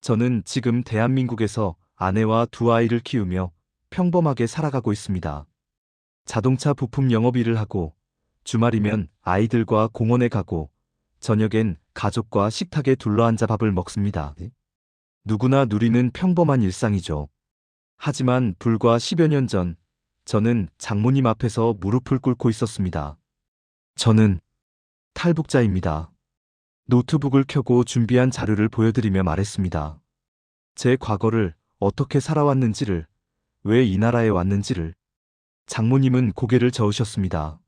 저는 지금 대한민국에서 아내와 두 아이를 키우며 평범하게 살아가고 있습니다. 자동차 부품 영업 일을 하고, 주말이면 아이들과 공원에 가고, 저녁엔 가족과 식탁에 둘러앉아 밥을 먹습니다. 누구나 누리는 평범한 일상이죠. 하지만 불과 10여 년 전, 저는 장모님 앞에서 무릎을 꿇고 있었습니다. 저는 탈북자입니다. 노트북을 켜고 준비한 자료를 보여드리며 말했습니다. 제 과거를, 어떻게 살아왔는지를, 왜 이 나라에 왔는지를. 장모님은 고개를 저으셨습니다.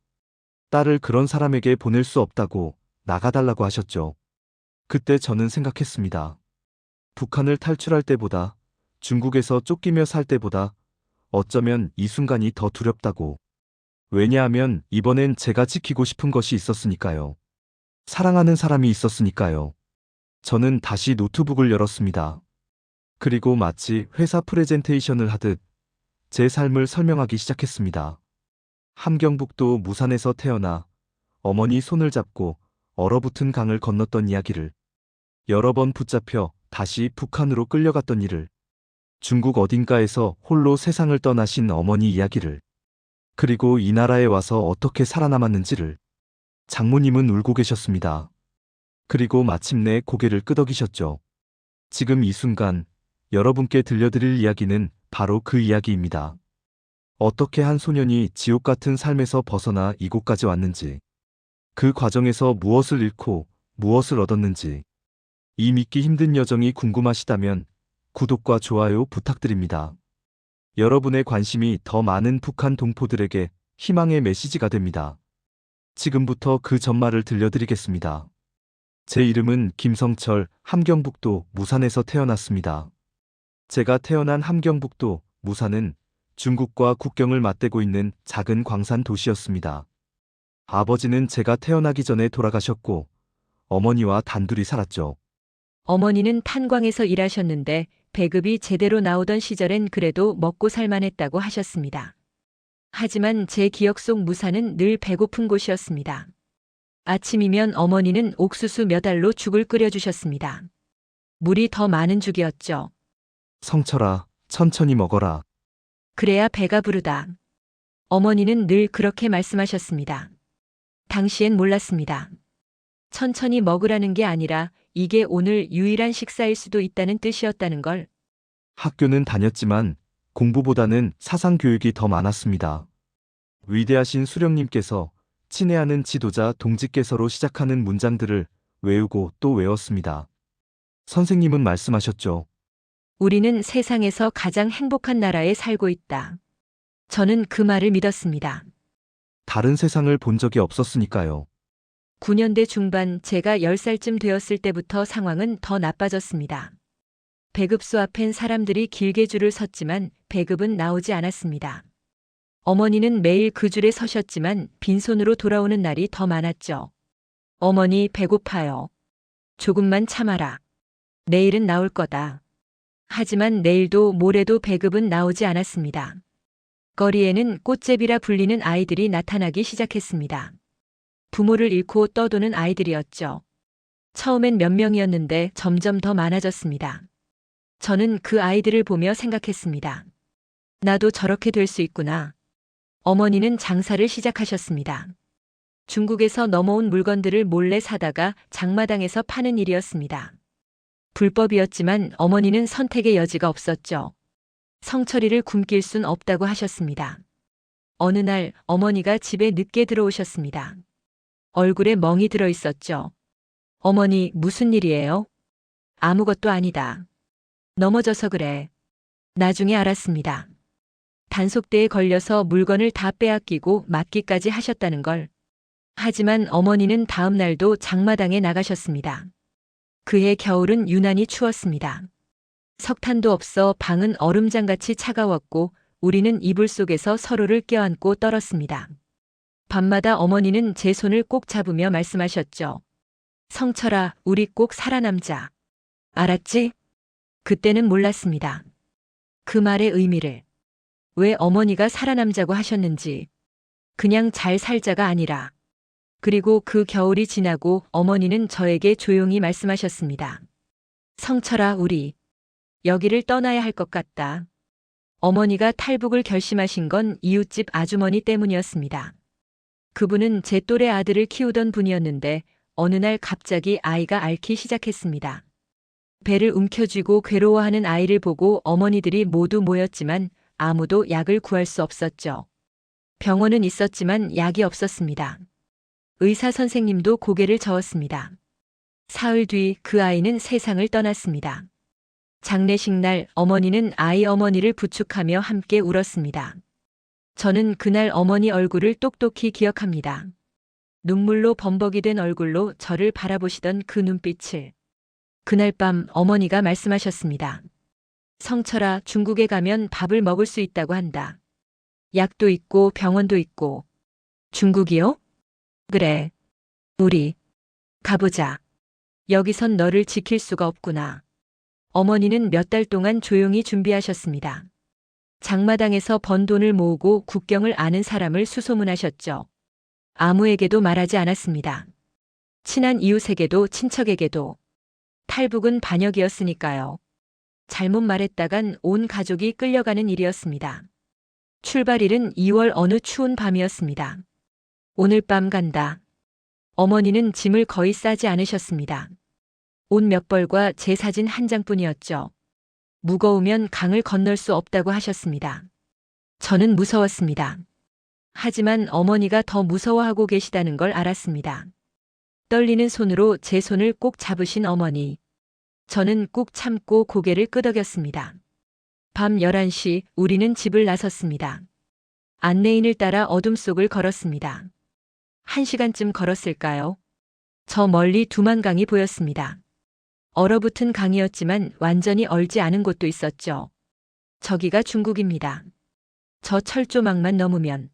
딸을 그런 사람에게 보낼 수 없다고, 나가달라고 하셨죠. 그때 저는 생각했습니다. 북한을 탈출할 때보다, 중국에서 쫓기며 살 때보다 어쩌면 이 순간이 더 두렵다고. 왜냐하면 이번엔 제가 지키고 싶은 것이 있었으니까요. 사랑하는 사람이 있었으니까요. 저는 다시 노트북을 열었습니다. 그리고 마치 회사 프레젠테이션을 하듯 제 삶을 설명하기 시작했습니다. 함경북도 무산에서 태어나 어머니 손을 잡고 얼어붙은 강을 건넜던 이야기를, 여러 번 붙잡혀 다시 북한으로 끌려갔던 일을, 중국 어딘가에서 홀로 세상을 떠나신 어머니 이야기를, 그리고 이 나라에 와서 어떻게 살아남았는지를. 장모님은 울고 계셨습니다. 그리고 마침내 고개를 끄덕이셨죠. 지금 이 순간 여러분께 들려드릴 이야기는 바로 그 이야기입니다. 어떻게 한 소년이 지옥 같은 삶에서 벗어나 이곳까지 왔는지, 그 과정에서 무엇을 잃고 무엇을 얻었는지. 이 믿기 힘든 여정이 궁금하시다면 구독과 좋아요 부탁드립니다. 여러분의 관심이 더 많은 북한 동포들에게 희망의 메시지가 됩니다. 지금부터 그 전말을 들려드리겠습니다. 제 이름은 김성철, 함경북도 무산에서 태어났습니다. 제가 태어난 함경북도 무산은 중국과 국경을 맞대고 있는 작은 광산 도시였습니다. 아버지는 제가 태어나기 전에 돌아가셨고, 어머니와 단둘이 살았죠. 어머니는 탄광에서 일하셨는데 배급이 제대로 나오던 시절엔 그래도 먹고 살만했다고 하셨습니다. 하지만 제 기억 속 무산은 늘 배고픈 곳이었습니다. 아침이면 어머니는 옥수수 몇 알로 죽을 끓여주셨습니다. 물이 더 많은 죽이었죠. 성철아, 천천히 먹어라. 그래야 배가 부르다. 어머니는 늘 그렇게 말씀하셨습니다. 당시엔 몰랐습니다. 천천히 먹으라는 게 아니라 이게 오늘 유일한 식사일 수도 있다는 뜻이었다는 걸. 학교는 다녔지만 공부보다는 사상 교육이 더 많았습니다. 위대하신 수령님께서 친애하는 지도자 동지께서로 시작하는 문장들을 외우고 또 외웠습니다. 선생님은 말씀하셨죠. 우리는 세상에서 가장 행복한 나라에 살고 있다. 저는 그 말을 믿었습니다. 다른 세상을 본 적이 없었으니까요. 9년대 중반 제가 10살쯤 되었을 때부터 상황은 더 나빠졌습니다. 배급소 앞엔 사람들이 길게 줄을 섰지만 배급은 나오지 않았습니다. 어머니는 매일 그 줄에 서셨지만 빈손으로 돌아오는 날이 더 많았죠. 어머니 배고파요. 조금만 참아라. 내일은 나올 거다. 하지만 내일도 모레도 배급은 나오지 않았습니다. 거리에는 꽃제비라 불리는 아이들이 나타나기 시작했습니다. 부모를 잃고 떠도는 아이들이었죠. 처음엔 몇 명이었는데 점점 더 많아졌습니다. 저는 그 아이들을 보며 생각했습니다. 나도 저렇게 될 수 있구나. 어머니는 장사를 시작하셨습니다. 중국에서 넘어온 물건들을 몰래 사다가 장마당에서 파는 일이었습니다. 불법이었지만 어머니는 선택의 여지가 없었죠. 성철이를 굶길 순 없다고 하셨습니다. 어느 날 어머니가 집에 늦게 들어오셨습니다. 얼굴에 멍이 들어 있었죠. 어머니, 무슨 일이에요? 아무것도 아니다. 넘어져서 그래. 나중에 알았습니다. 단속대에 걸려서 물건을 다 빼앗기고 맞기까지 하셨다는 걸. 하지만 어머니는 다음 날도 장마당에 나가셨습니다. 그해 겨울은 유난히 추웠습니다. 석탄도 없어 방은 얼음장같이 차가웠고 우리는 이불 속에서 서로를 껴안고 떨었습니다. 밤마다 어머니는 제 손을 꼭 잡으며 말씀하셨죠. 성철아, 우리 꼭 살아남자. 알았지? 그때는 몰랐습니다. 그 말의 의미를. 왜 어머니가 살아남자고 하셨는지. 그냥 잘 살자가 아니라. 그리고 그 겨울이 지나고 어머니는 저에게 조용히 말씀하셨습니다. 성철아, 우리 여기를 떠나야 할 것 같다. 어머니가 탈북을 결심하신 건 이웃집 아주머니 때문이었습니다. 그분은 제 또래 아들을 키우던 분이었는데 어느 날 갑자기 아이가 앓기 시작했습니다. 배를 움켜쥐고 괴로워하는 아이를 보고 어머니들이 모두 모였지만 아무도 약을 구할 수 없었죠. 병원은 있었지만 약이 없었습니다. 의사 선생님도 고개를 저었습니다. 사흘 뒤 그 아이는 세상을 떠났습니다. 장례식 날 어머니는 아이 어머니를 부축하며 함께 울었습니다. 저는 그날 어머니 얼굴을 똑똑히 기억합니다. 눈물로 범벅이 된 얼굴로 저를 바라보시던 그 눈빛을. 그날 밤 어머니가 말씀하셨습니다. 성철아, 중국에 가면 밥을 먹을 수 있다고 한다. 약도 있고 병원도 있고. 중국이요? 그래. 우리 가보자. 여기선 너를 지킬 수가 없구나. 어머니는 몇 달 동안 조용히 준비하셨습니다. 장마당에서 번 돈을 모으고 국경을 아는 사람을 수소문하셨죠. 아무에게도 말하지 않았습니다. 친한 이웃에게도 친척에게도. 탈북은 반역이었으니까요. 잘못 말했다간 온 가족이 끌려가는 일이었습니다. 출발일은 2월 어느 추운 밤이었습니다. 오늘 밤 간다. 어머니는 짐을 거의 싸지 않으셨습니다. 옷 몇 벌과 제 사진 한 장뿐이었죠. 무거우면 강을 건널 수 없다고 하셨습니다. 저는 무서웠습니다. 하지만 어머니가 더 무서워하고 계시다는 걸 알았습니다. 떨리는 손으로 제 손을 꼭 잡으신 어머니. 저는 꾹 참고 고개를 끄덕였습니다. 밤 11시 우리는 집을 나섰습니다. 안내인을 따라 어둠 속을 걸었습니다. 1시간쯤 걸었을까요? 저 멀리 두만강이 보였습니다. 얼어붙은 강이었지만 완전히 얼지 않은 곳도 있었죠. 저기가 중국입니다. 저 철조망만 넘으면.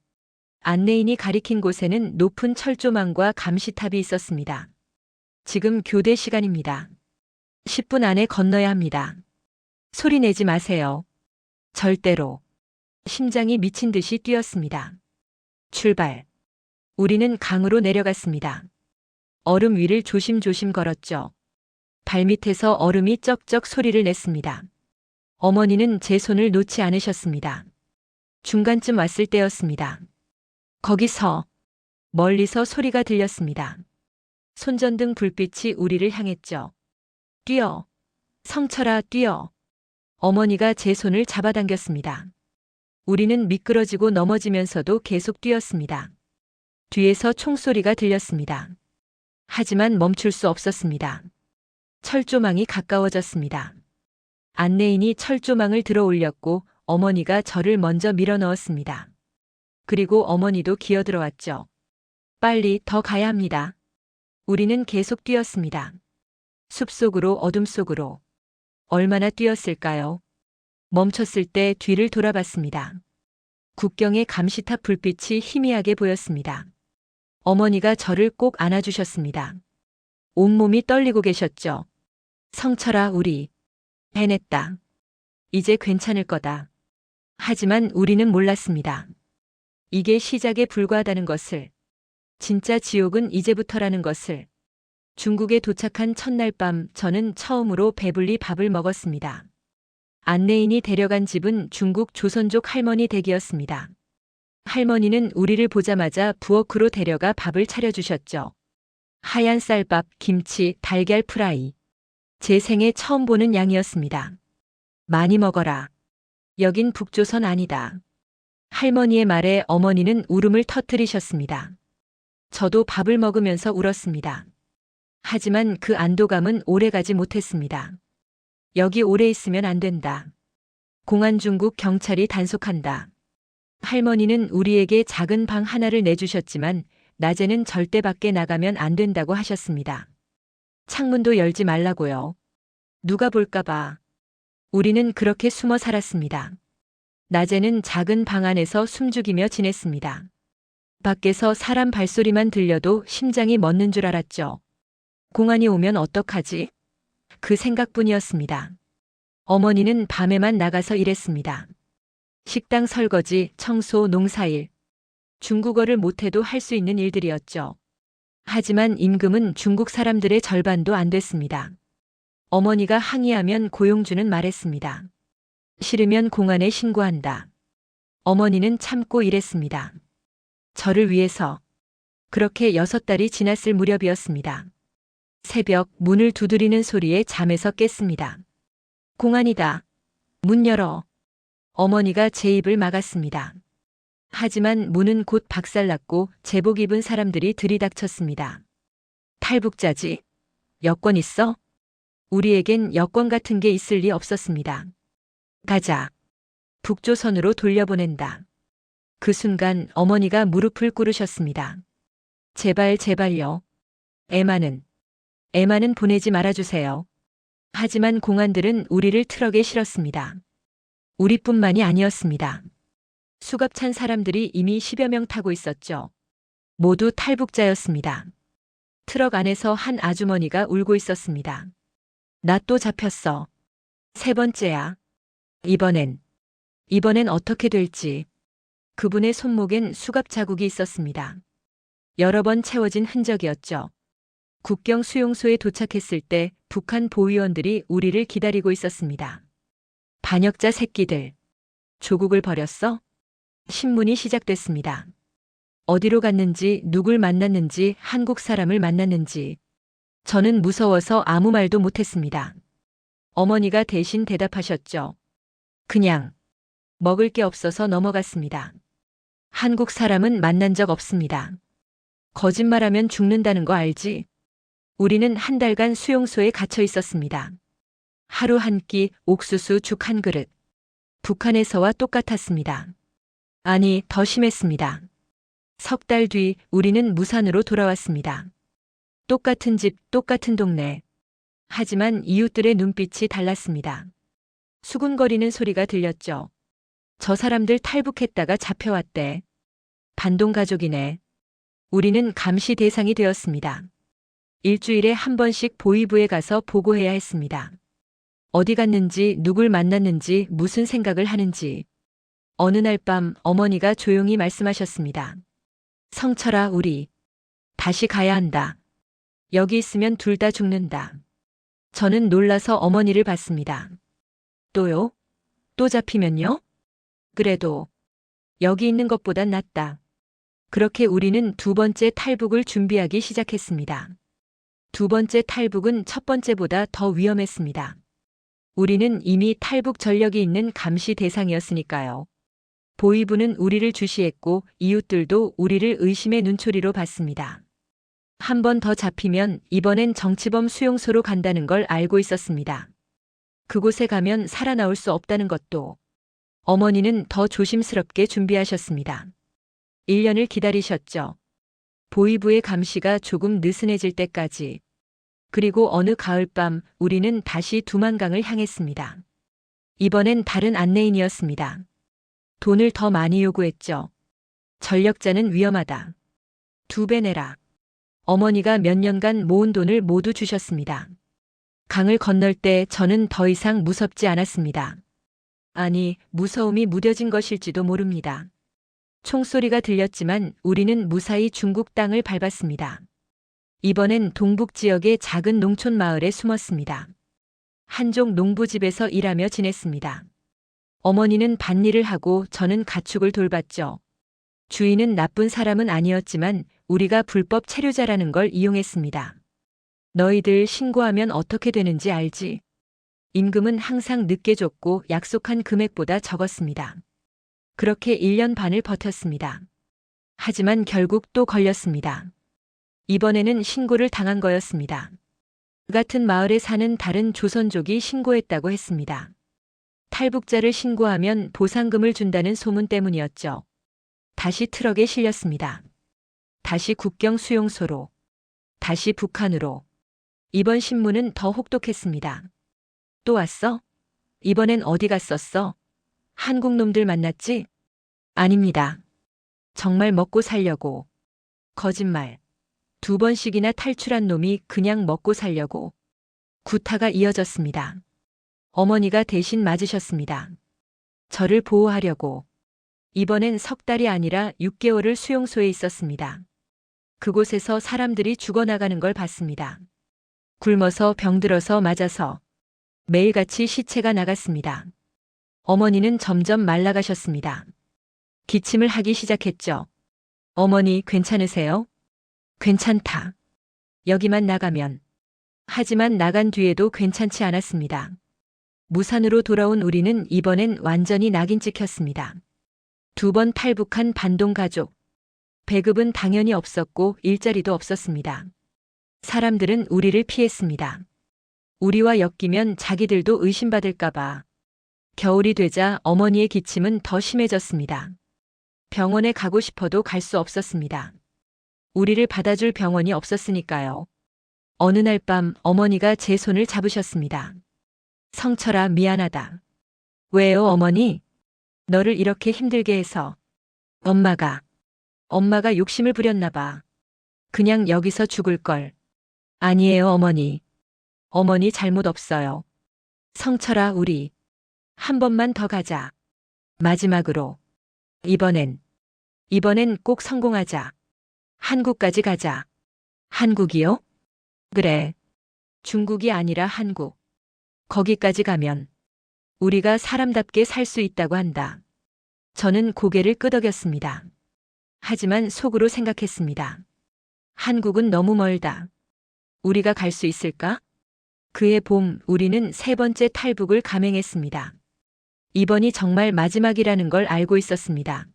안내인이 가리킨 곳에는 높은 철조망과 감시탑이 있었습니다. 지금 교대 시간입니다. 10분 안에 건너야 합니다. 소리 내지 마세요. 절대로. 심장이 미친 듯이 뛰었습니다. 출발. 우리는 강으로 내려갔습니다. 얼음 위를 조심조심 걸었죠. 발밑에서 얼음이 쩍쩍 소리를 냈습니다. 어머니는 제 손을 놓지 않으셨습니다. 중간쯤 왔을 때였습니다. 거기서 멀리서 소리가 들렸습니다. 손전등 불빛이 우리를 향했죠. 뛰어. 성철아, 뛰어. 어머니가 제 손을 잡아당겼습니다. 우리는 미끄러지고 넘어지면서도 계속 뛰었습니다. 뒤에서 총소리가 들렸습니다. 하지만 멈출 수 없었습니다. 철조망이 가까워졌습니다. 안내인이 철조망을 들어 올렸고 어머니가 저를 먼저 밀어 넣었습니다. 그리고 어머니도 기어들어왔죠. 빨리 더 가야 합니다. 우리는 계속 뛰었습니다. 숲속으로 어둠 속으로. 얼마나 뛰었을까요? 멈췄을 때 뒤를 돌아봤습니다. 국경의 감시탑 불빛이 희미하게 보였습니다. 어머니가 저를 꼭 안아주셨습니다. 온몸이 떨리고 계셨죠. 성철아, 우리 해냈다. 이제 괜찮을 거다. 하지만 우리는 몰랐습니다. 이게 시작에 불과하다는 것을. 진짜 지옥은 이제부터라는 것을. 중국에 도착한 첫날 밤 저는 처음으로 배불리 밥을 먹었습니다. 안내인이 데려간 집은 중국 조선족 할머니 댁이었습니다. 할머니는 우리를 보자마자 부엌으로 데려가 밥을 차려주셨죠. 하얀 쌀밥, 김치, 달걀 프라이. 제 생애 처음 보는 양이었습니다. 많이 먹어라. 여긴 북조선 아니다. 할머니의 말에 어머니는 울음을 터뜨리셨습니다. 저도 밥을 먹으면서 울었습니다. 하지만 그 안도감은 오래가지 못했습니다. 여기 오래 있으면 안 된다. 공안 중국 경찰이 단속한다. 할머니는 우리에게 작은 방 하나를 내주셨지만 낮에는 절대 밖에 나가면 안 된다고 하셨습니다. 창문도 열지 말라고요. 누가 볼까봐. 우리는 그렇게 숨어 살았습니다. 낮에는 작은 방 안에서 숨죽이며 지냈습니다. 밖에서 사람 발소리만 들려도 심장이 멎는 줄 알았죠. 공안이 오면 어떡하지? 그 생각뿐이었습니다. 어머니는 밤에만 나가서 일했습니다. 식당 설거지, 청소, 농사일. 중국어를 못해도 할 수 있는 일들이었죠. 하지만 임금은 중국 사람들의 절반도 안 됐습니다. 어머니가 항의하면 고용주는 말했습니다. 싫으면 공안에 신고한다. 어머니는 참고 일했습니다. 저를 위해서. 그렇게 6달이 지났을 무렵이었습니다. 새벽 문을 두드리는 소리에 잠에서 깼습니다. 공안이다. 문 열어. 어머니가 제 입을 막았습니다. 하지만 문은 곧 박살났고 제복 입은 사람들이 들이닥쳤습니다. 탈북자지. 여권 있어? 우리에겐 여권 같은 게 있을 리 없었습니다. 가자. 북조선으로 돌려보낸다. 그 순간 어머니가 무릎을 꿇으셨습니다. 제발 제발요. 애만은 보내지 말아주세요. 하지만 공안들은 우리를 트럭에 실었습니다. 우리뿐만이 아니었습니다. 수갑찬 사람들이 이미 10여 명 타고 있었죠. 모두 탈북자였습니다. 트럭 안에서 한 아주머니가 울고 있었습니다. 나 또 잡혔어. 3번째야. 이번엔 어떻게 될지. 그분의 손목엔 수갑 자국이 있었습니다. 여러 번 채워진 흔적이었죠. 국경 수용소에 도착했을 때 북한 보위원들이 우리를 기다리고 있었습니다. 반역자 새끼들. 조국을 버렸어? 신문이 시작됐습니다. 어디로 갔는지, 누굴 만났는지, 한국 사람을 만났는지. 저는 무서워서 아무 말도 못했습니다. 어머니가 대신 대답하셨죠. 그냥 먹을 게 없어서 넘어갔습니다. 한국 사람은 만난 적 없습니다. 거짓말하면 죽는다는 거 알지? 우리는 한 달간 수용소에 갇혀 있었습니다. 하루 한 끼, 옥수수 죽 한 그릇. 북한에서와 똑같았습니다. 아니, 더 심했습니다. 3달 뒤 우리는 무산으로 돌아왔습니다. 똑같은 집, 똑같은 동네. 하지만 이웃들의 눈빛이 달랐습니다. 수군거리는 소리가 들렸죠. 저 사람들 탈북했다가 잡혀왔대. 반동 가족이네. 우리는 감시 대상이 되었습니다. 일주일에 한 번씩 보위부에 가서 보고해야 했습니다. 어디 갔는지, 누굴 만났는지, 무슨 생각을 하는지. 어느 날 밤 어머니가 조용히 말씀하셨습니다. 성철아, 우리 다시 가야 한다. 여기 있으면 둘 다 죽는다. 저는 놀라서 어머니를 봤습니다. 또요? 또 잡히면요? 그래도 여기 있는 것보단 낫다. 그렇게 우리는 2번째 탈북을 준비하기 시작했습니다. 2번째 탈북은 첫 번째보다 더 위험했습니다. 우리는 이미 탈북 전력이 있는 감시 대상이었으니까요. 보위부는 우리를 주시했고 이웃들도 우리를 의심의 눈초리로 봤습니다. 한 번 더 잡히면 이번엔 정치범 수용소로 간다는 걸 알고 있었습니다. 그곳에 가면 살아나올 수 없다는 것도. 어머니는 더 조심스럽게 준비하셨습니다. 1년을 기다리셨죠. 보위부의 감시가 조금 느슨해질 때까지. 그리고 어느 가을밤 우리는 다시 두만강을 향했습니다. 이번엔 다른 안내인이었습니다. 돈을 더 많이 요구했죠. 전력자는 위험하다. 2배 내라. 어머니가 몇 년간 모은 돈을 모두 주셨습니다. 강을 건널 때 저는 더 이상 무섭지 않았습니다. 아니, 무서움이 무뎌진 것일지도 모릅니다. 총소리가 들렸지만 우리는 무사히 중국 땅을 밟았습니다. 이번엔 동북 지역의 작은 농촌 마을에 숨었습니다. 한족 농부집에서 일하며 지냈습니다. 어머니는 밭일을 하고 저는 가축을 돌봤죠. 주인은 나쁜 사람은 아니었지만 우리가 불법 체류자라는 걸 이용했습니다. 너희들 신고하면 어떻게 되는지 알지? 임금은 항상 늦게 줬고 약속한 금액보다 적었습니다. 그렇게 1년 반을 버텼습니다. 하지만 결국 또 걸렸습니다. 이번에는 신고를 당한 거였습니다. 그 같은 마을에 사는 다른 조선족이 신고했다고 했습니다. 탈북자를 신고하면 보상금을 준다는 소문 때문이었죠. 다시 트럭에 실렸습니다. 다시 국경 수용소로. 다시 북한으로. 이번 신문은 더 혹독했습니다. 또 왔어? 이번엔 어디 갔었어? 한국 놈들 만났지? 아닙니다. 정말 먹고 살려고. 거짓말. 2번씩이나 탈출한 놈이 그냥 먹고 살려고. 구타가 이어졌습니다. 어머니가 대신 맞으셨습니다. 저를 보호하려고. 이번엔 3달이 아니라 6개월을 수용소에 있었습니다. 그곳에서 사람들이 죽어나가는 걸 봤습니다. 굶어서 병들어서 맞아서. 매일같이 시체가 나갔습니다. 어머니는 점점 말라가셨습니다. 기침을 하기 시작했죠. 어머니 괜찮으세요? 괜찮다. 여기만 나가면. 하지만 나간 뒤에도 괜찮지 않았습니다. 무산으로 돌아온 우리는 이번엔 완전히 낙인 찍혔습니다. 2번 탈북한 반동 가족. 배급은 당연히 없었고 일자리도 없었습니다. 사람들은 우리를 피했습니다. 우리와 엮이면 자기들도 의심받을까봐. 겨울이 되자 어머니의 기침은 더 심해졌습니다. 병원에 가고 싶어도 갈 수 없었습니다. 우리를 받아줄 병원이 없었으니까요. 어느 날 밤 어머니가 제 손을 잡으셨습니다. 성철아, 미안하다. 왜요, 어머니? 너를 이렇게 힘들게 해서. 엄마가 욕심을 부렸나 봐. 그냥 여기서 죽을 걸. 아니에요, 어머니. 어머니 잘못 없어요. 성철아, 우리 한 번만 더 가자. 마지막으로. 이번엔 꼭 성공하자. 한국까지 가자. 한국이요? 그래. 중국이 아니라 한국. 거기까지 가면 우리가 사람답게 살 수 있다고 한다. 저는 고개를 끄덕였습니다. 하지만 속으로 생각했습니다. 한국은 너무 멀다. 우리가 갈 수 있을까? 그해 봄 우리는 3번째 탈북을 감행했습니다. 이번이 정말 마지막이라는 걸 알고 있었습니다.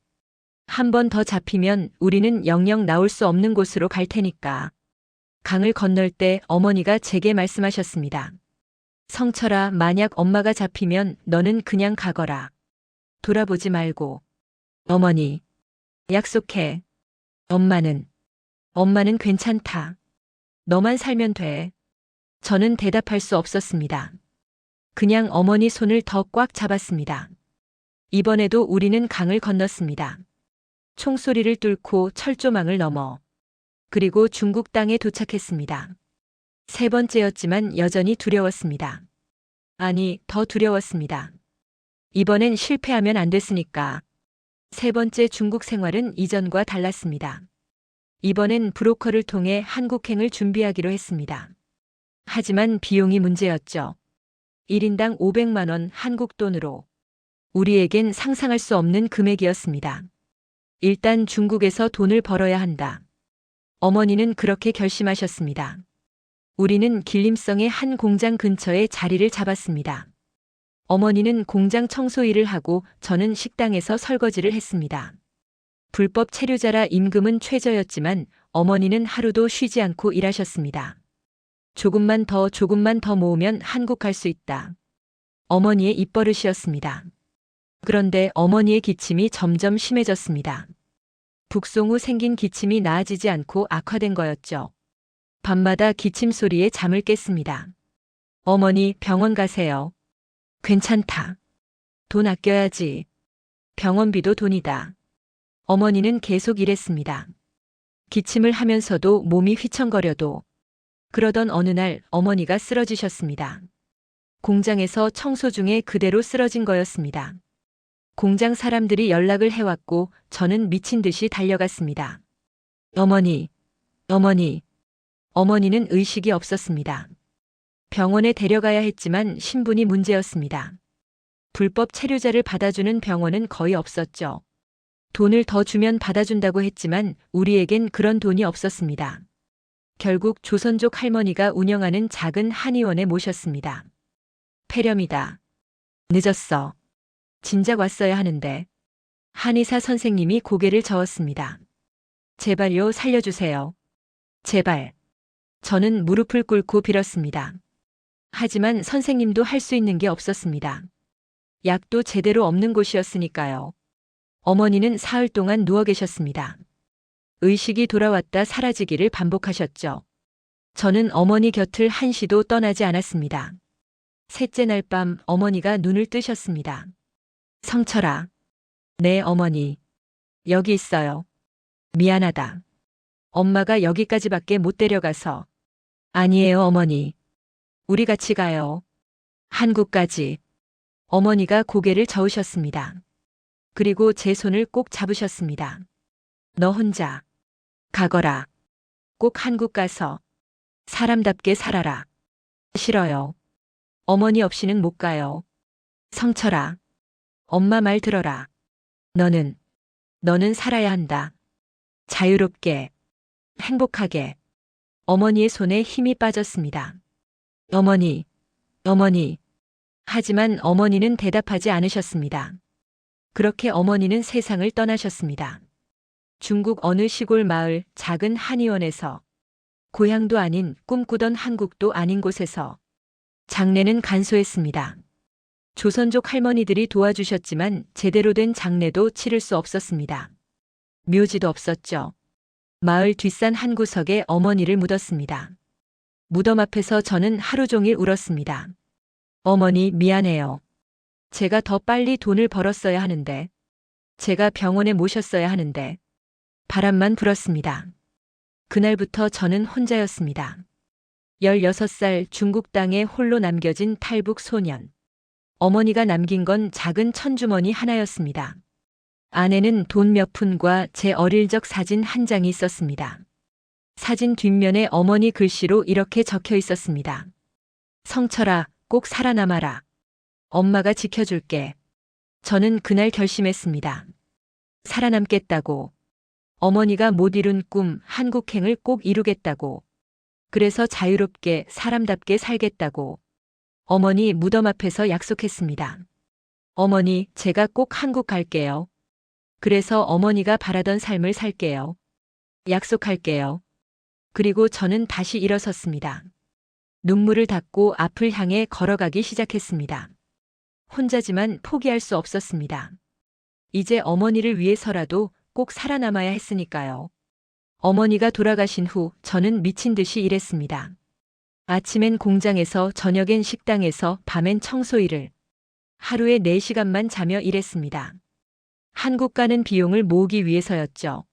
한 번 더 잡히면 우리는 영영 나올 수 없는 곳으로 갈 테니까. 강을 건널 때 어머니가 제게 말씀하셨습니다. 성철아, 만약 엄마가 잡히면 너는 그냥 가거라. 돌아보지 말고. 어머니, 약속해. 엄마는 괜찮다. 너만 살면 돼. 저는 대답할 수 없었습니다. 그냥 어머니 손을 더 꽉 잡았습니다. 이번에도 우리는 강을 건넜습니다. 총소리를 뚫고 철조망을 넘어. 그리고 중국 땅에 도착했습니다. 3번째였지만 여전히 두려웠습니다. 아니, 더 두려웠습니다. 이번엔 실패하면 안 됐으니까. 3번째 중국 생활은 이전과 달랐습니다. 이번엔 브로커를 통해 한국행을 준비하기로 했습니다. 하지만 비용이 문제였죠. 1인당 500만 원 한국 돈으로. 우리에겐 상상할 수 없는 금액이었습니다. 일단 중국에서 돈을 벌어야 한다. 어머니는 그렇게 결심하셨습니다. 우리는 길림성의 한 공장 근처에 자리를 잡았습니다. 어머니는 공장 청소 일을 하고 저는 식당에서 설거지를 했습니다. 불법 체류자라 임금은 최저였지만 어머니는 하루도 쉬지 않고 일하셨습니다. 조금만 더 모으면 한국 갈 수 있다. 어머니의 입버릇이었습니다. 그런데 어머니의 기침이 점점 심해졌습니다. 북송 후 생긴 기침이 나아지지 않고 악화된 거였죠. 밤마다 기침 소리에 잠을 깼습니다. 어머니, 병원 가세요. 괜찮다. 돈 아껴야지. 병원비도 돈이다. 어머니는 계속 일했습니다. 기침을 하면서도 몸이 휘청거려도. 그러던 어느 날 어머니가 쓰러지셨습니다. 공장에서 청소 중에 그대로 쓰러진 거였습니다. 공장 사람들이 연락을 해왔고 저는 미친 듯이 달려갔습니다. 어머니는 의식이 없었습니다. 병원에 데려가야 했지만 신분이 문제였습니다. 불법 체류자를 받아주는 병원은 거의 없었죠. 돈을 더 주면 받아준다고 했지만 우리에겐 그런 돈이 없었습니다. 결국 조선족 할머니가 운영하는 작은 한의원에 모셨습니다. 폐렴이다. 늦었어. 진작 왔어야 하는데. 한의사 선생님이 고개를 저었습니다. 제발요, 살려주세요. 제발. 저는 무릎을 꿇고 빌었습니다. 하지만 선생님도 할 수 있는 게 없었습니다. 약도 제대로 없는 곳이었으니까요. 어머니는 사흘 동안 누워 계셨습니다. 의식이 돌아왔다 사라지기를 반복하셨죠. 저는 어머니 곁을 한시도 떠나지 않았습니다. 셋째 날 밤 어머니가 눈을 뜨셨습니다. 성철아. 네, 어머니. 여기 있어요. 미안하다. 엄마가 여기까지밖에 못 데려가서. 아니에요, 어머니. 우리 같이 가요. 한국까지. 어머니가 고개를 저으셨습니다. 그리고 제 손을 꼭 잡으셨습니다. 너 혼자 가거라. 꼭 한국 가서 사람답게 살아라. 싫어요. 어머니 없이는 못 가요. 성철아, 엄마 말 들어라. 너는 살아야 한다. 자유롭게, 행복하게. 어머니의 손에 힘이 빠졌습니다. 어머니, 어머니. 하지만 어머니는 대답하지 않으셨습니다. 그렇게 어머니는 세상을 떠나셨습니다. 중국 어느 시골 마을 작은 한의원에서, 고향도 아닌 꿈꾸던 한국도 아닌 곳에서 장례는 간소했습니다. 조선족 할머니들이 도와주셨지만 제대로 된 장례도 치를 수 없었습니다. 묘지도 없었죠. 마을 뒷산 한 구석에 어머니를 묻었습니다. 무덤 앞에서 저는 하루 종일 울었습니다. 어머니 미안해요. 제가 더 빨리 돈을 벌었어야 하는데, 제가 병원에 모셨어야 하는데, 바람만 불었습니다. 그날부터 저는 혼자였습니다. 16살 중국 땅에 홀로 남겨진 탈북 소년. 어머니가 남긴 건 작은 천주머니 하나였습니다. 안에는 돈 몇 푼과 제 어릴 적 사진 한 장이 있었습니다. 사진 뒷면에 어머니 글씨로 이렇게 적혀 있었습니다. 성철아, 꼭 살아남아라. 엄마가 지켜줄게. 저는 그날 결심했습니다. 살아남겠다고. 어머니가 못 이룬 꿈, 한국행을 꼭 이루겠다고. 그래서 자유롭게 사람답게 살겠다고. 어머니 무덤 앞에서 약속했습니다. 어머니, 제가 꼭 한국 갈게요. 그래서 어머니가 바라던 삶을 살게요. 약속할게요. 그리고 저는 다시 일어섰습니다. 눈물을 닦고 앞을 향해 걸어가기 시작했습니다. 혼자지만 포기할 수 없었습니다. 이제 어머니를 위해서라도 꼭 살아남아야 했으니까요. 어머니가 돌아가신 후 저는 미친 듯이 일했습니다. 아침엔 공장에서 저녁엔 식당에서 밤엔 청소일을. 하루에 4시간만 자며 일했습니다. 한국 가는 비용을 모으기 위해서였죠.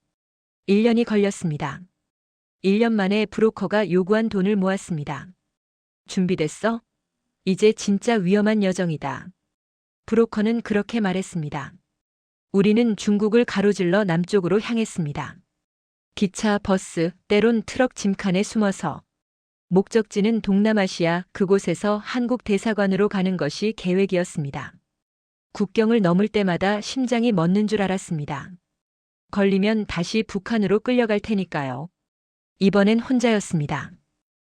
1년이 걸렸습니다. 1년 만에 브로커가 요구한 돈을 모았습니다. 준비됐어? 이제 진짜 위험한 여정이다. 브로커는 그렇게 말했습니다. 우리는 중국을 가로질러 남쪽으로 향했습니다. 기차, 버스, 때론 트럭 짐칸에 숨어서. 목적지는 동남아시아, 그곳에서 한국 대사관으로 가는 것이 계획이었습니다. 국경을 넘을 때마다 심장이 멎는 줄 알았습니다. 걸리면 다시 북한으로 끌려갈 테니까요. 이번엔 혼자였습니다.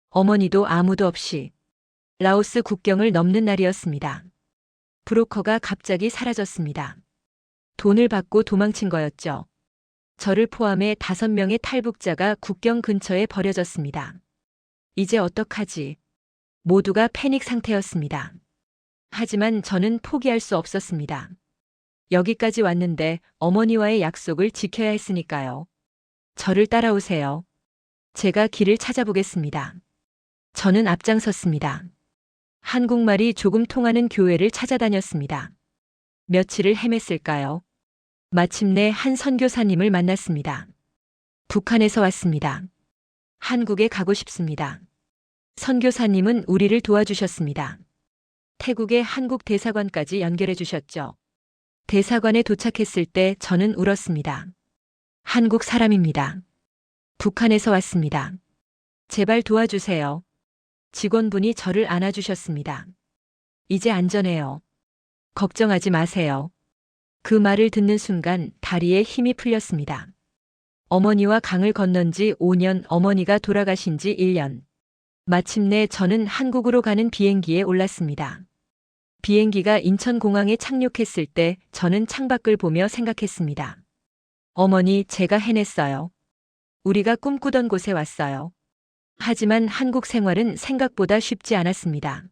어머니도 아무도 없이. 라오스 국경을 넘는 날이었습니다. 브로커가 갑자기 사라졌습니다. 돈을 받고 도망친 거였죠. 저를 포함해 5명의 탈북자가 국경 근처에 버려졌습니다. 이제 어떡하지? 모두가 패닉 상태였습니다. 하지만 저는 포기할 수 없었습니다. 여기까지 왔는데 어머니와의 약속을 지켜야 했으니까요. 저를 따라오세요. 제가 길을 찾아보겠습니다. 저는 앞장섰습니다. 한국말이 조금 통하는 교회를 찾아다녔습니다. 며칠을 헤맸을까요? 마침내 한 선교사님을 만났습니다. 북한에서 왔습니다. 한국에 가고 싶습니다. 선교사님은 우리를 도와주셨습니다. 태국의 한국 대사관까지 연결해 주셨죠. 대사관에 도착했을 때 저는 울었습니다. 한국 사람입니다. 북한에서 왔습니다. 제발 도와주세요. 직원분이 저를 안아주셨습니다. 이제 안전해요. 걱정하지 마세요. 그 말을 듣는 순간 다리에 힘이 풀렸습니다. 어머니와 강을 건넌 지 5년, 어머니가 돌아가신 지 1년. 마침내 저는 한국으로 가는 비행기에 올랐습니다. 비행기가 인천공항에 착륙했을 때 저는 창밖을 보며 생각했습니다. 어머니, 제가 해냈어요. 우리가 꿈꾸던 곳에 왔어요. 하지만 한국 생활은 생각보다 쉽지 않았습니다.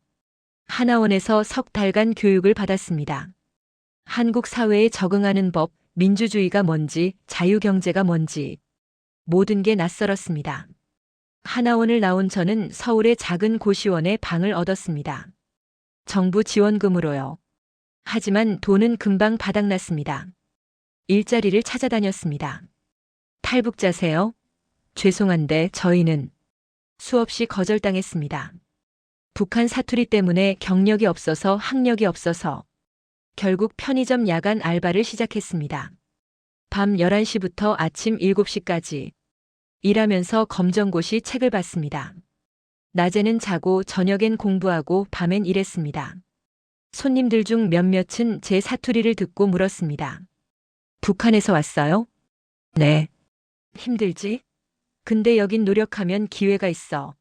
하나원에서 석 달간 교육을 받았습니다. 한국 사회에 적응하는 법, 민주주의가 뭔지, 자유경제가 뭔지 모든 게 낯설었습니다. 하나원을 나온 저는 서울의 작은 고시원에 방을 얻었습니다. 정부 지원금으로요. 하지만 돈은 금방 바닥났습니다. 일자리를 찾아다녔습니다. 탈북자세요? 죄송한데 저희는 수없이 거절당했습니다. 북한 사투리 때문에 경력이 없어서 학력이 없어서 결국 편의점 야간 알바를 시작했습니다. 밤 11시부터 아침 7시까지 일하면서 검정고시 책을 봤습니다. 낮에는 자고 저녁엔 공부하고 밤엔 일했습니다. 손님들 중 몇몇은 제 사투리를 듣고 물었습니다. 북한에서 왔어요? 네. 힘들지? 근데 여긴 노력하면 기회가 있어.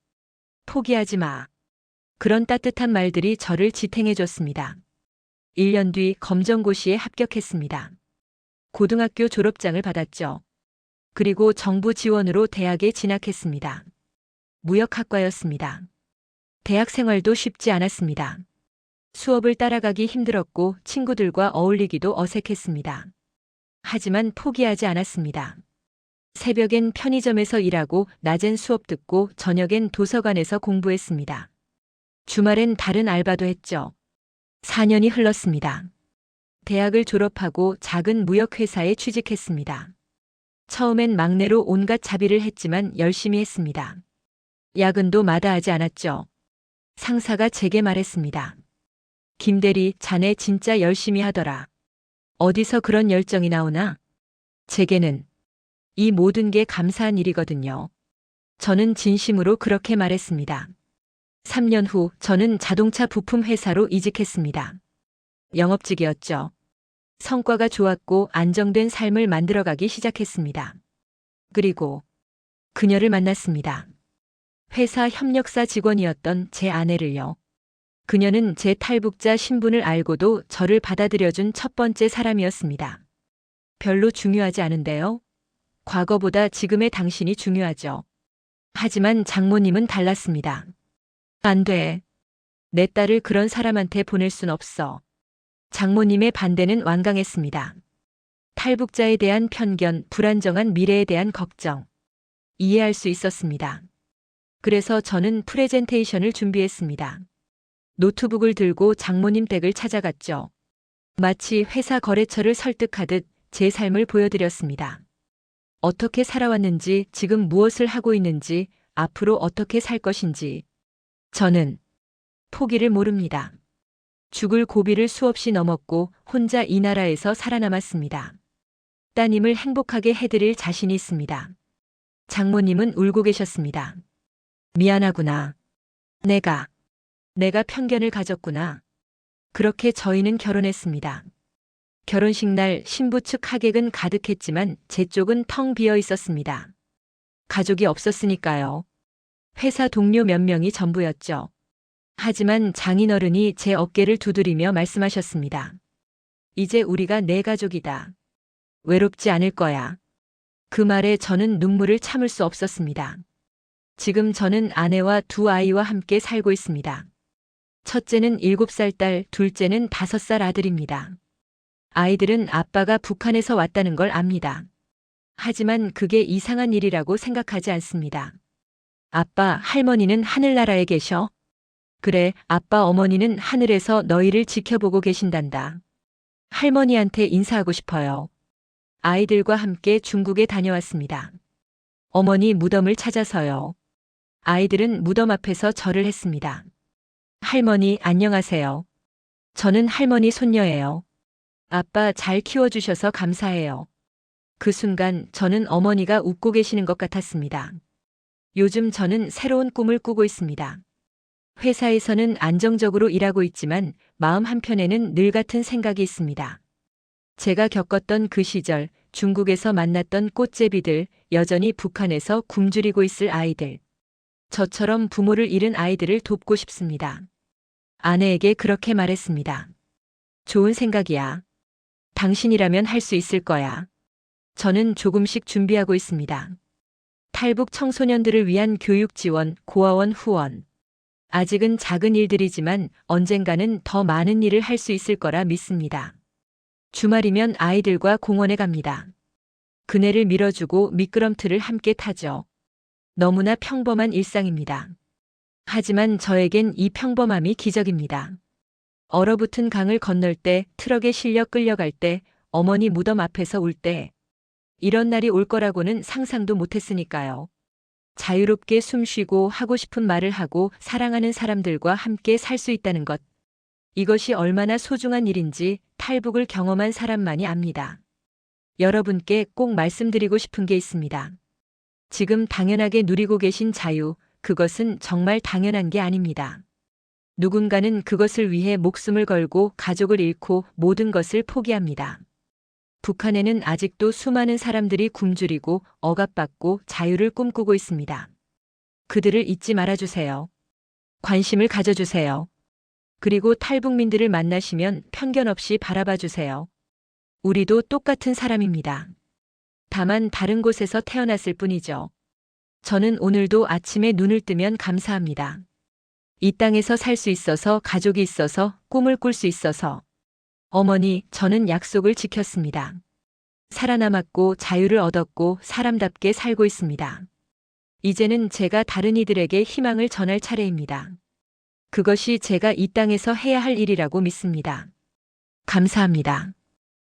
포기하지 마. 그런 따뜻한 말들이 저를 지탱해 줬습니다. 1년 뒤 검정고시에 합격했습니다. 고등학교 졸업장을 받았죠. 그리고 정부 지원으로 대학에 진학했습니다. 무역학과였습니다. 대학 생활도 쉽지 않았습니다. 수업을 따라가기 힘들었고 친구들과 어울리기도 어색했습니다. 하지만 포기하지 않았습니다. 새벽엔 편의점에서 일하고 낮엔 수업 듣고 저녁엔 도서관에서 공부했습니다. 주말엔 다른 알바도 했죠. 4년이 흘렀습니다. 대학을 졸업하고 작은 무역회사에 취직했습니다. 처음엔 막내로 온갖 자비를 했지만 열심히 했습니다. 야근도 마다하지 않았죠. 상사가 제게 말했습니다. 김대리, 자네 진짜 열심히 하더라. 어디서 그런 열정이 나오나? 제게는 이 모든 게 감사한 일이거든요. 저는 진심으로 그렇게 말했습니다. 3년 후 저는 자동차 부품 회사로 이직했습니다. 영업직이었죠. 성과가 좋았고 안정된 삶을 만들어가기 시작했습니다. 그리고 그녀를 만났습니다. 회사 협력사 직원이었던 제 아내를요. 그녀는 제 탈북자 신분을 알고도 저를 받아들여준 첫 번째 사람이었습니다. 별로 중요하지 않은데요. 과거보다 지금의 당신이 중요하죠. 하지만 장모님은 달랐습니다. 안 돼. 내 딸을 그런 사람한테 보낼 순 없어. 장모님의 반대는 완강했습니다. 탈북자에 대한 편견, 불안정한 미래에 대한 걱정. 이해할 수 있었습니다. 그래서 저는 프레젠테이션을 준비했습니다. 노트북을 들고 장모님 댁을 찾아갔죠. 마치 회사 거래처를 설득하듯 제 삶을 보여드렸습니다. 어떻게 살아왔는지, 지금 무엇을 하고 있는지, 앞으로 어떻게 살 것인지. 저는 포기를 모릅니다. 죽을 고비를 수없이 넘었고 혼자 이 나라에서 살아남았습니다. 따님을 행복하게 해드릴 자신이 있습니다. 장모님은 울고 계셨습니다. 미안하구나. 내가 편견을 가졌구나. 그렇게 저희는 결혼했습니다. 결혼식 날 신부 측 하객은 가득했지만 제 쪽은 텅 비어 있었습니다. 가족이 없었으니까요. 회사 동료 몇 명이 전부였죠. 하지만 장인어른이 제 어깨를 두드리며 말씀하셨습니다. 이제 우리가 내 가족이다. 외롭지 않을 거야. 그 말에 저는 눈물을 참을 수 없었습니다. 지금 저는 아내와 두 아이와 함께 살고 있습니다. 첫째는 7살 딸, 둘째는 5살 아들입니다. 아이들은 아빠가 북한에서 왔다는 걸 압니다. 하지만 그게 이상한 일이라고 생각하지 않습니다. 아빠, 할머니는 하늘나라에 계셔? 그래, 아빠, 어머니는 하늘에서 너희를 지켜보고 계신단다. 할머니한테 인사하고 싶어요. 아이들과 함께 중국에 다녀왔습니다. 어머니 무덤을 찾아서요. 아이들은 무덤 앞에서 절을 했습니다. 할머니, 안녕하세요. 저는 할머니 손녀예요. 아빠 잘 키워주셔서 감사해요. 그 순간 저는 어머니가 웃고 계시는 것 같았습니다. 요즘 저는 새로운 꿈을 꾸고 있습니다. 회사에서는 안정적으로 일하고 있지만 마음 한편에는 늘 같은 생각이 있습니다. 제가 겪었던 그 시절, 중국에서 만났던 꽃제비들, 여전히 북한에서 굶주리고 있을 아이들. 저처럼 부모를 잃은 아이들을 돕고 싶습니다. 아내에게 그렇게 말했습니다. 좋은 생각이야. 당신이라면 할 수 있을 거야. 저는 조금씩 준비하고 있습니다. 탈북 청소년들을 위한 교육 지원, 고아원 후원. 아직은 작은 일들이지만 언젠가는 더 많은 일을 할 수 있을 거라 믿습니다. 주말이면 아이들과 공원에 갑니다. 그네를 밀어주고 미끄럼틀을 함께 타죠. 너무나 평범한 일상입니다. 하지만 저에겐 이 평범함이 기적입니다. 얼어붙은 강을 건널 때, 트럭에 실려 끌려갈 때, 어머니 무덤 앞에서 울 때, 이런 날이 올 거라고는 상상도 못했으니까요. 자유롭게 숨쉬고 하고 싶은 말을 하고 사랑하는 사람들과 함께 살 수 있다는 것. 이것이 얼마나 소중한 일인지 탈북을 경험한 사람만이 압니다. 여러분께 꼭 말씀드리고 싶은 게 있습니다. 지금 당연하게 누리고 계신 자유, 그것은 정말 당연한 게 아닙니다. 누군가는 그것을 위해 목숨을 걸고 가족을 잃고 모든 것을 포기합니다. 북한에는 아직도 수많은 사람들이 굶주리고 억압받고 자유를 꿈꾸고 있습니다. 그들을 잊지 말아주세요. 관심을 가져주세요. 그리고 탈북민들을 만나시면 편견 없이 바라봐 주세요. 우리도 똑같은 사람입니다. 다만 다른 곳에서 태어났을 뿐이죠. 저는 오늘도 아침에 눈을 뜨면 감사합니다. 이 땅에서 살 수 있어서, 가족이 있어서, 꿈을 꿀 수 있어서. 어머니, 저는 약속을 지켰습니다. 살아남았고 자유를 얻었고 사람답게 살고 있습니다. 이제는 제가 다른 이들에게 희망을 전할 차례입니다. 그것이 제가 이 땅에서 해야 할 일이라고 믿습니다. 감사합니다.